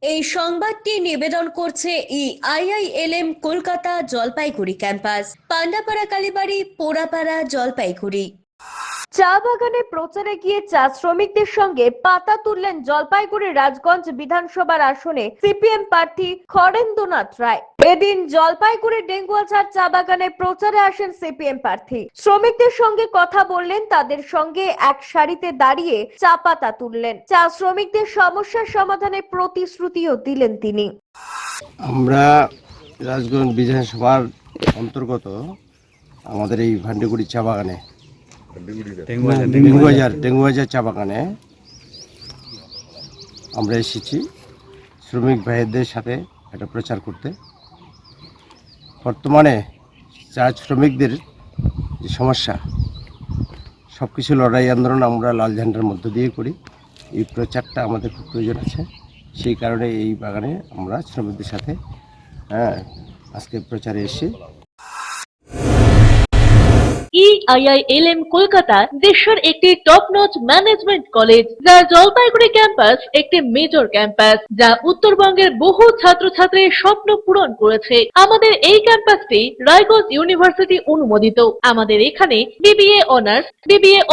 এই সংবাদটি নিবেদন করছে আইআইএলএম কলকাতা জলপাইগুড়ি ক্যাম্পাস, পান্ডাপাড়া কালীবাড়ি, পোড়াপাড়া, জলপাইগুড়ি। চা বাগানে প্রচারে গিয়ে চা শ্রমিকদের সঙ্গে পাতা তুললেন জলপাইগুড়ি রাজগঞ্জ বিধানসভার আসনে সিপিএম প্রার্থী খড়েন্দ্রনাথ রায়। এদিন জলপাইগুড়ি ডেঙ্গুয়াছাড় চা বাগানে প্রচারে আসেন সিপিএম প্রার্থী। শ্রমিকদের সঙ্গে কথা বললেন, তাদের সঙ্গে এক সারিতে দাঁড়িয়ে চা পাতা তুললেন। চা শ্রমিকদের সমস্যার সমাধানে প্রতিশ্রুতিও দিলেন তিনি। আমরা রাজগঞ্জ বিধানসভার অন্তর্গত আমাদের এই ভান্ডিগুড়ি চা বাগানে ডেঙ্গুবাজার চা বাগানে আমরা এসেছি শ্রমিক ভাইদের সাথে একটা প্রচার করতে। বর্তমানে চা শ্রমিকদের যে সমস্যা, সব কিছু লড়াই আন্দোলন আমরা লাল ঝান্ডার মধ্য দিয়ে করি। এই প্রচারটা আমাদের খুব প্রয়োজন আছে, সেই কারণে এই বাগানে আমরা শ্রমিকদের সাথে আজকে প্রচারে এসেছি। আইআইএলএম কলকাতা দেশের একটি টপ নচ ম্যানেজমেন্ট কলেজ, যার জলপাইগুড়ি ক্যাম্পাস একটি মেজর ক্যাম্পাস, যা উত্তরবঙ্গের বহু ছাত্রছাত্রীর স্বপ্ন পূরণ করেছে। আমাদের এই ক্যাম্পাসটি রায়গঞ্জ ইউনিভার্সিটি অনুমোদিত। আমাদের এখানে BBA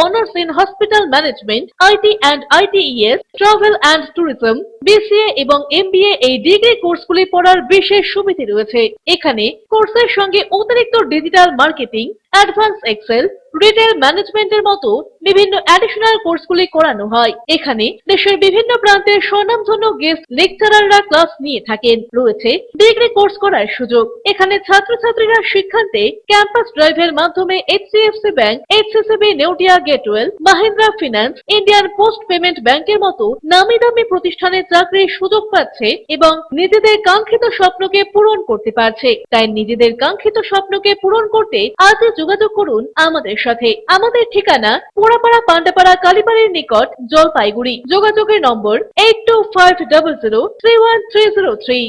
honours in hospital management, IT and ITES, travel and tourism, BCA এবং এমবিএ এই ডিগ্রি কোর্সগুলি পড়ার বিশেষ সুবিধা রয়েছে। এখানে কোর্সের সঙ্গে অতিরিক্ত digital marketing, advance excel, retail ম্যানেজমেন্টের মতো বিভিন্ন অ্যাডিশনাল কোর্সগুলি করানো হয়। এখানে দেশের বিভিন্ন প্রান্তের স্বনামধন্য গেস্ট লেকচারাররা ক্লাস নিয়ে থাকেন। রয়েছে ডিগ্রি কোর্স করার সুযোগ। এখানে ছাত্রছাত্রীরা শিক্ষান্তে ক্যাম্পাস ড্রাইভের মাধ্যমে HDFC bank, HSBC Neotia Getwell, Mahindra finance, Indian post payment ব্যাংকের মতো নামি দামি প্রতিষ্ঠানে চাকরির সুযোগ পাচ্ছে এবং নিজেদের কাঙ্ক্ষিত স্বপ্নকে পূরণ করতে পারছে। তাই নিজেদের কাঙ্ক্ষিত স্বপ্নকে পূরণ করতে আজই যোগাযোগ করুন আমাদের সাথে। আমাদের ঠিকানা পোড়াপাড়া পান্ডাপাড়া কালীবাড়ির নিকট, জলপাইগুড়ি। যোগাযোগের নম্বর 8250031303।